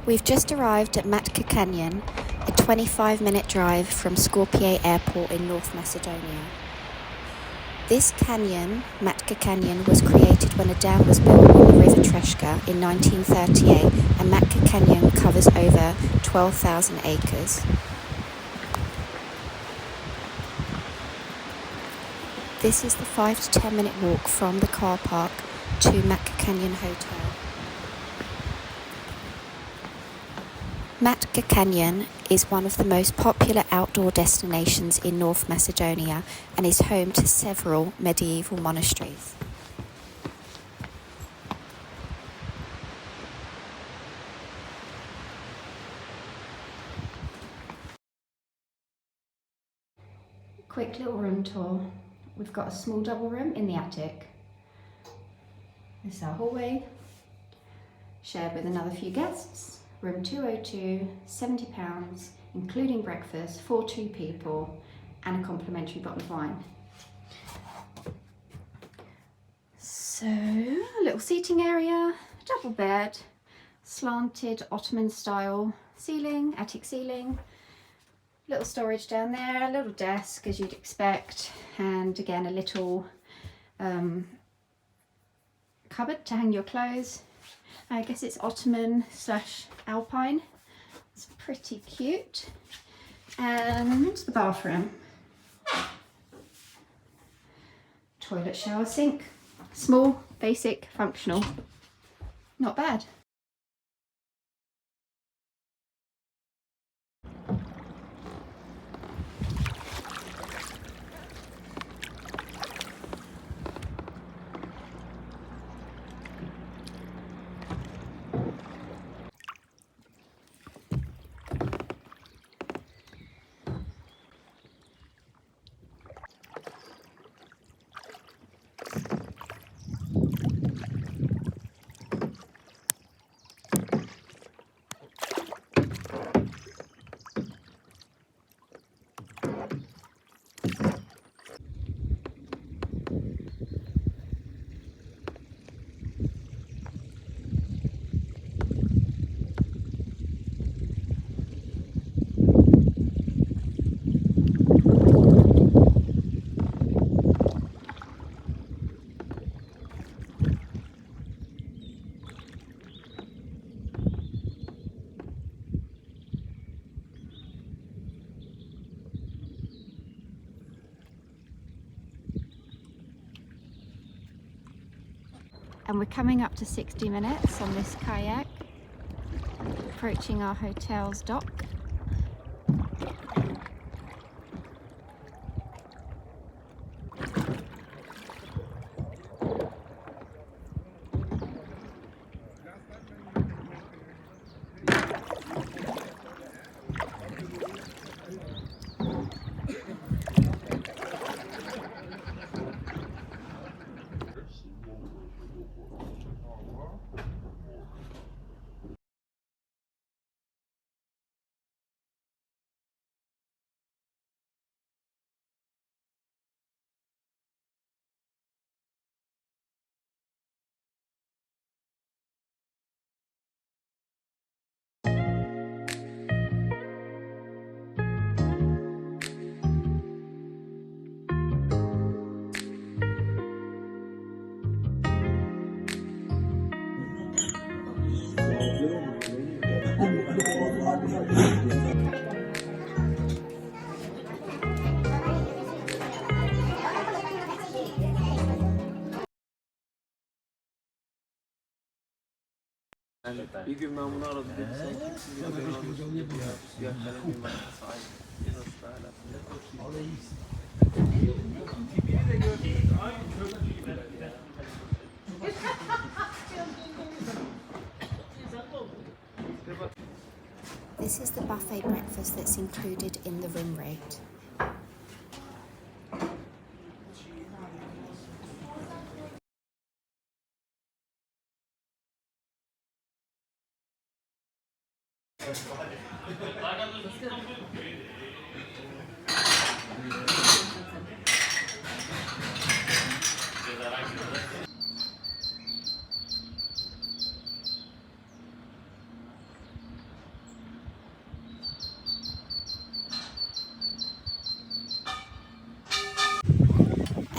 We've just arrived at Matka Canyon, a 25-minute drive from Skopje airport in North Macedonia. This canyon, Matka Canyon, was created when a dam was built on the river Treshka in 1938, and Matka Canyon covers over 12,000 acres. This is the 5 to 10 minute walk from the car park to Matka Canyon Hotel. Matka Canyon is one of the most popular outdoor destinations in North Macedonia and is home to several medieval monasteries. Quick little room tour. We've got a small double room in the attic. This is our hallway, shared with another few guests. Room 202, £70, including breakfast for 2 people and a complimentary bottle of wine. So, a little seating area, double bed, slanted Ottoman style ceiling, attic ceiling, little storage down there, a little desk as you'd expect, and again a little cupboard to hang your clothes. I guess it's Ottoman / Alpine. It's pretty cute. And the bathroom. Toilet, shower, sink. Small, basic, functional. Not bad. And we're coming up to 60 minutes on this kayak, approaching our hotel's dock. Bir gün ben bunu aradım. This is the buffet breakfast that's included in the room rate.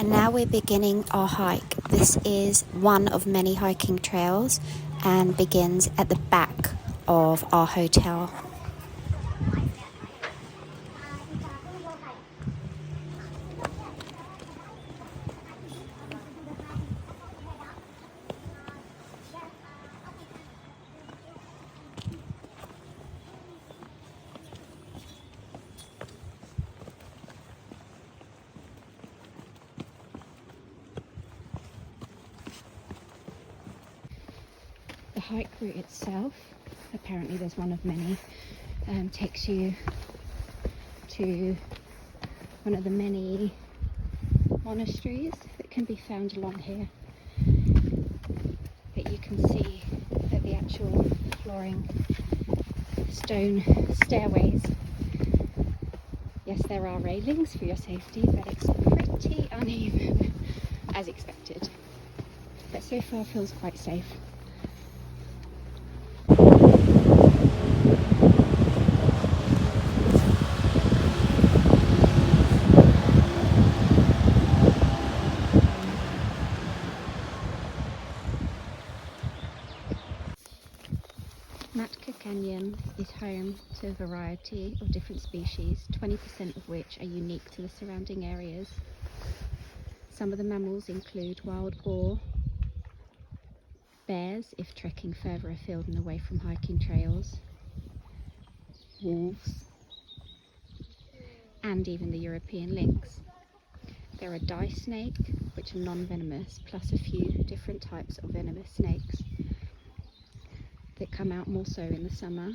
Now we're beginning our hike. This is one of many hiking trails and begins at the back of our hotel. The hike route itself, apparently there's one of many, takes you to one of the many monasteries that can be found along here. But you can see that the actual flooring, stone stairways, yes, there are railings for your safety, but it's pretty uneven as expected. But so far feels quite safe. Matka Canyon is home to a variety of different species, 20% of which are unique to the surrounding areas. Some of the mammals include wild boar, bears if trekking further afield and away from hiking trails, wolves, and even the European lynx. There are dice snake, which are non-venomous, plus a few different types of venomous snakes that come out more so in the summer.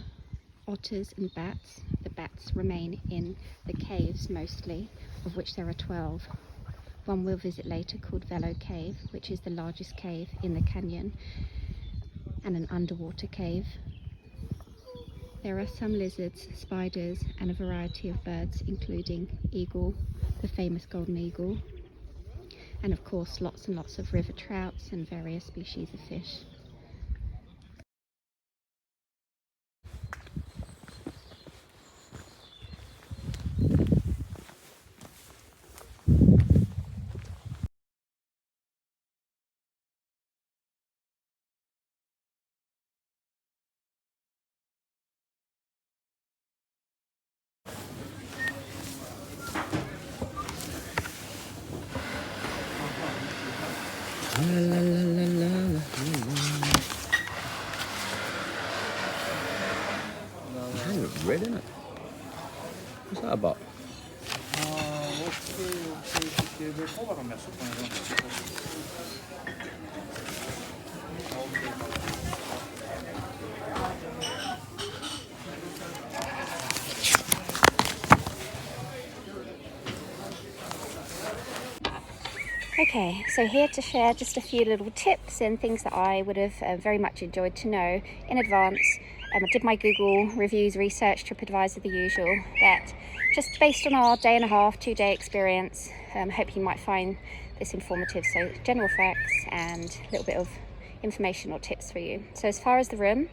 Otters and bats. The bats remain in the caves mostly, of which there are 12. One we'll visit later called Vrelo Cave, which is the largest cave in the canyon and an underwater cave. There are some lizards, spiders, and a variety of birds, including eagle, the famous golden eagle, and of course lots and lots of river trouts and various species of fish. It's red, isn't it? What's that about? Okay, so here to share just a few little tips and things that I would have very much enjoyed to know in advance. I did my Google reviews research, TripAdvisor the usual, that just based on our day and a half, 2-day experience, hope you might find this informative. So general facts and a little bit of information or tips for you. So as far as the room,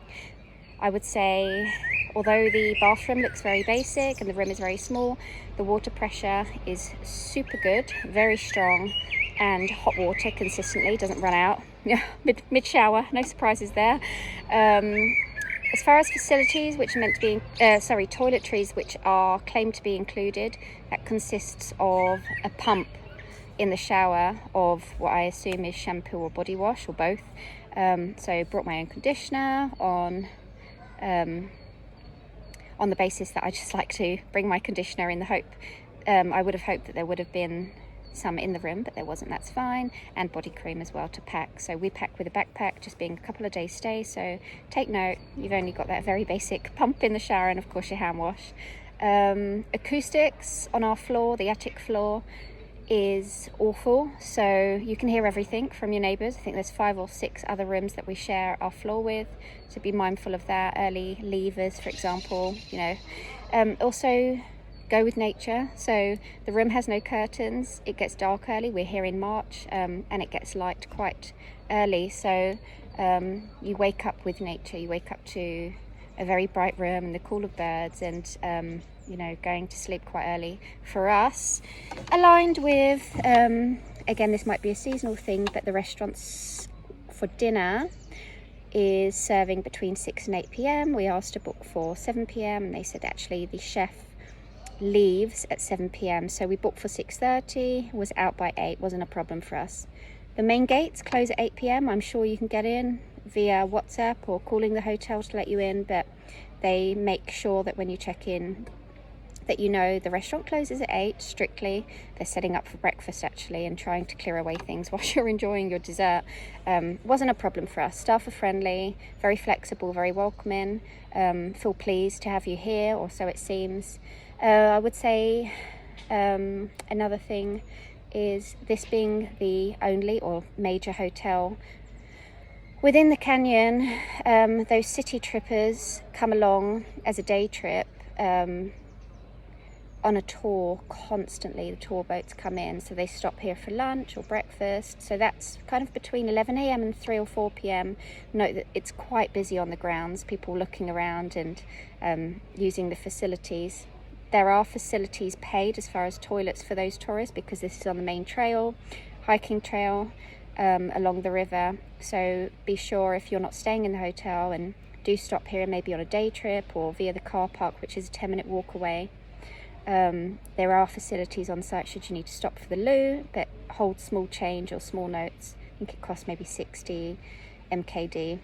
I would say, although the bathroom looks very basic and the room is very small, the water pressure is super good, very strong, and hot water consistently, doesn't run out mid shower, no surprises there. As far as facilities, which are meant to be, toiletries, which are claimed to be included, that consists of a pump in the shower of what I assume is shampoo or body wash or both. So brought my own conditioner on the basis that I just like to bring my conditioner in the hope. I would have hoped that there would have been some in the room, but there wasn't. That's fine. And body cream as well to pack. So we pack with a backpack, just being a couple of days stay. So take note, you've only got that very basic pump in the shower and of course your hand wash. Acoustics on our floor, the attic floor, is awful. So you can hear everything from your neighbours. I think there's 5 or 6 other rooms that we share our floor with. So be mindful of that. Early leavers, for example, also go with nature. So the room has no curtains, it gets dark early, we're here in March, and it gets light quite early. So you wake up with nature, you wake up to a very bright room and the call of birds, and going to sleep quite early for us, aligned with again, this might be a seasonal thing, but the restaurants for dinner is serving between 6 and 8 p.m. We asked to book for 7 p.m. and they said actually the chef leaves at 7 p.m. So we booked for 6:30, was out by 8, wasn't a problem for us. The main gates close at 8 p.m. I'm sure you can get in via WhatsApp or calling the hotel to let you in, but they make sure that when you check in that you know the restaurant closes at 8 strictly. They're setting up for breakfast actually and trying to clear away things while you're enjoying your dessert. Wasn't a problem for us. Staff are friendly, very flexible, very welcoming. Feel pleased to have you here, or so it seems. I would say another thing is this being the only or major hotel within the canyon. Those city trippers come along as a day trip on a tour constantly. The tour boats come in, so they stop here for lunch or breakfast. So that's kind of between 11 a.m. and 3 or 4 p.m. Note that it's quite busy on the grounds, people looking around and using the facilities. There are facilities paid as far as toilets for those tourists because this is on the main trail, hiking trail along the river. So be sure if you're not staying in the hotel and do stop here, maybe on a day trip or via the car park, which is a 10-minute walk away. There are facilities on site should you need to stop for the loo, but hold small change or small notes. I think it costs maybe 60 MKD.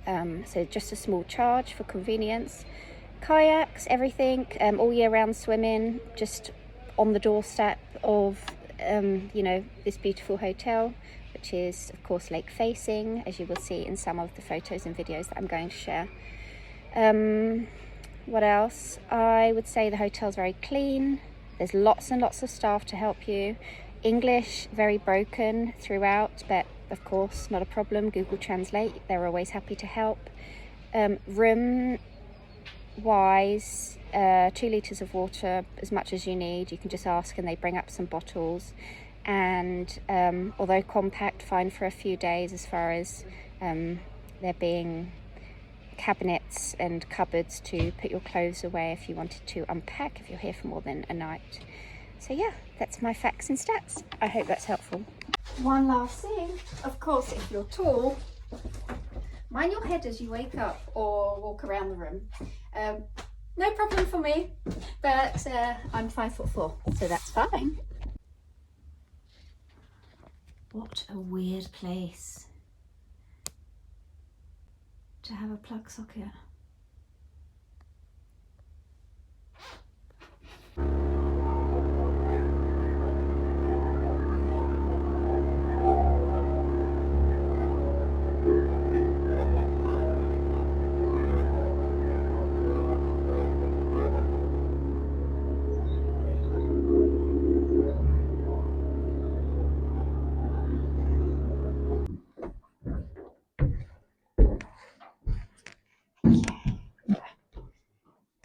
So just a small charge for convenience. Kayaks, everything, all year round swimming, just on the doorstep of this beautiful hotel, which is of course lake facing, as you will see in some of the photos and videos that I'm going to share. What else? I would say the hotel's very clean. There's lots and lots of staff to help you. English very broken throughout, but of course not a problem. Google Translate, they're always happy to help. Room wise, 2 litres of water, as much as you need. You can just ask and they bring up some bottles. And although compact, fine for a few days as far as there being cabinets and cupboards to put your clothes away if you wanted to unpack if you're here for more than a night. So yeah, that's my facts and stats. I hope that's helpful. One last thing, of course, if you're tall, mind your head as you wake up or walk around the room. No problem for me, but I'm 5'4", so that's fine. What a weird place to have a plug socket.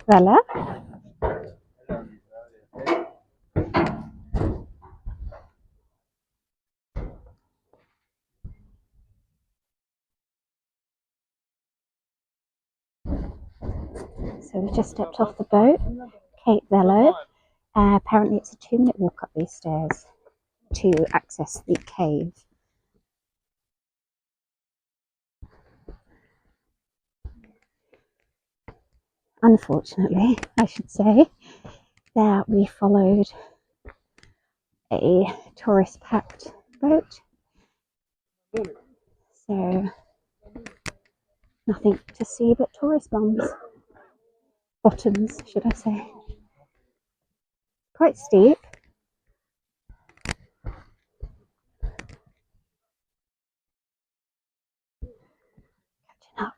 Vrelo. So we've just stepped off the boat, Cape Vrelo. Apparently it's a 2-minute walk up these stairs to access the cave. Unfortunately, I should say, that we followed a tourist-packed boat, so nothing to see but tourist bottoms, should I say. Quite steep. Catching up.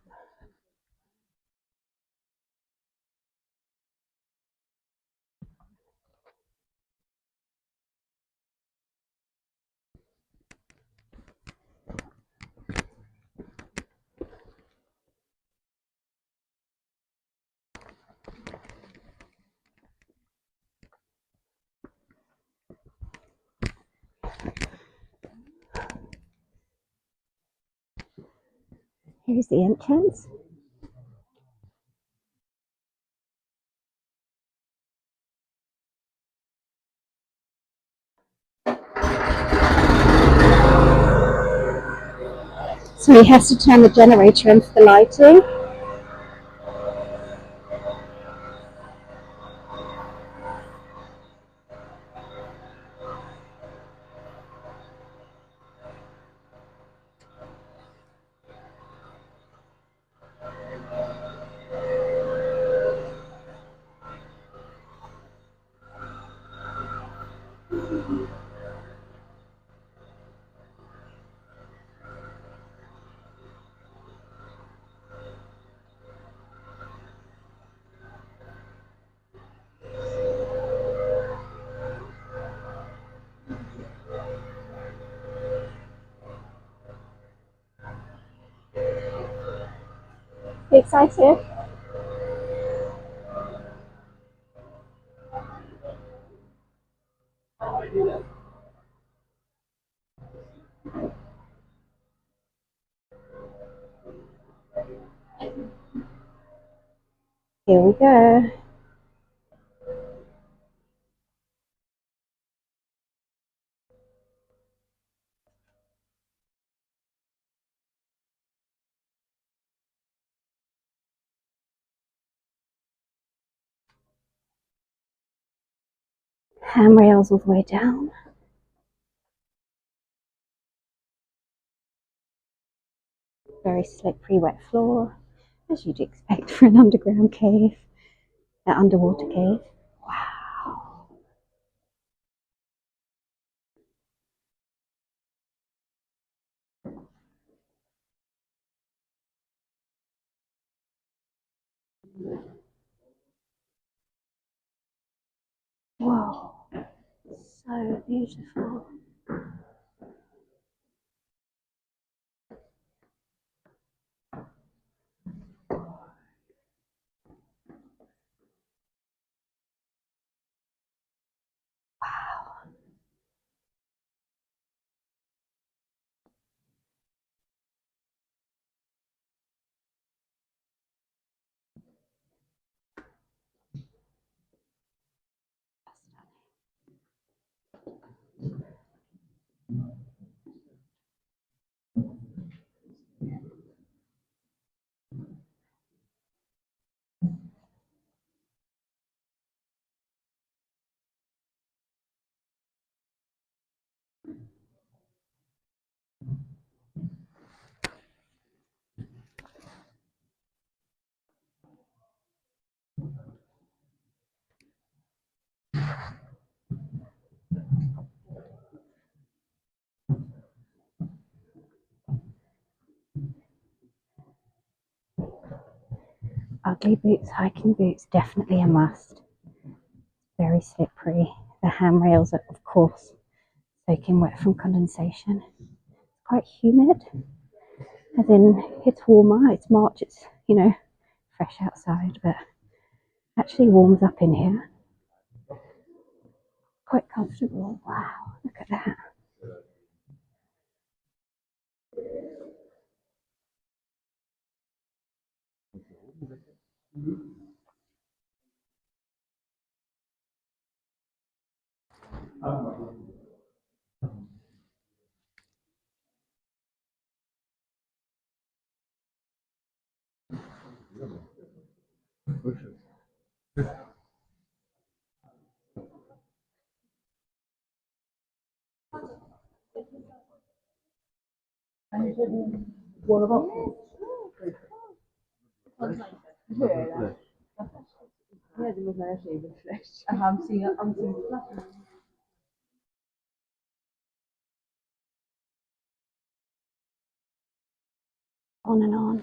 Here's the entrance. So he has to turn the generator on for the lighting. Excited? Here we go. Handrails all the way down. Very slippery, wet floor, as you'd expect for an underground cave, an underwater cave. Wow. Whoa. So beautiful. Ugly boots, hiking boots, definitely a must. Very slippery. The handrails are, of course, soaking wet from condensation. Quite humid, as in it's warmer. It's March, it's, fresh outside, but actually warms up in here. Quite comfortable. Wow, look at that. On and on.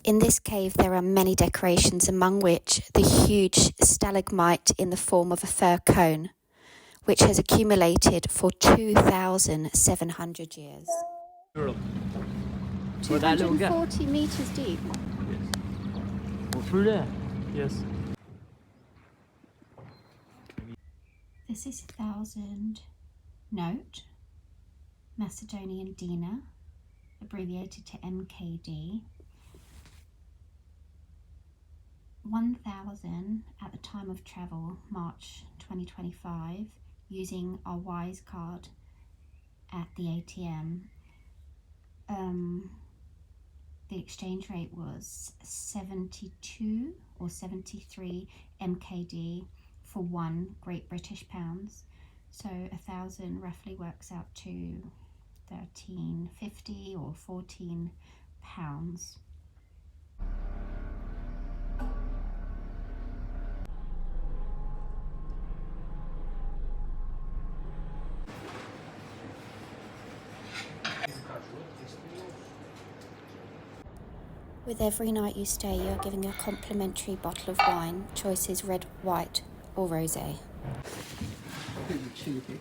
In this cave there are many decorations, among which the huge stalagmite in the form of a fir cone, which has accumulated for 2,700 years. 240 metres deep. Yes. Well, through there. Yes. This is 1,000 note, Macedonian dinar, abbreviated to MKD. 1,000 at the time of travel, March 2025, using our Wise card at the ATM. The exchange rate was 72 or 73 MKD for 1 Great British pounds. So 1,000 roughly works out to 13.50 or 14 pounds. With every night you stay, you are giving a complimentary bottle of wine. Choices red, white, or rosé. I think the chili pig.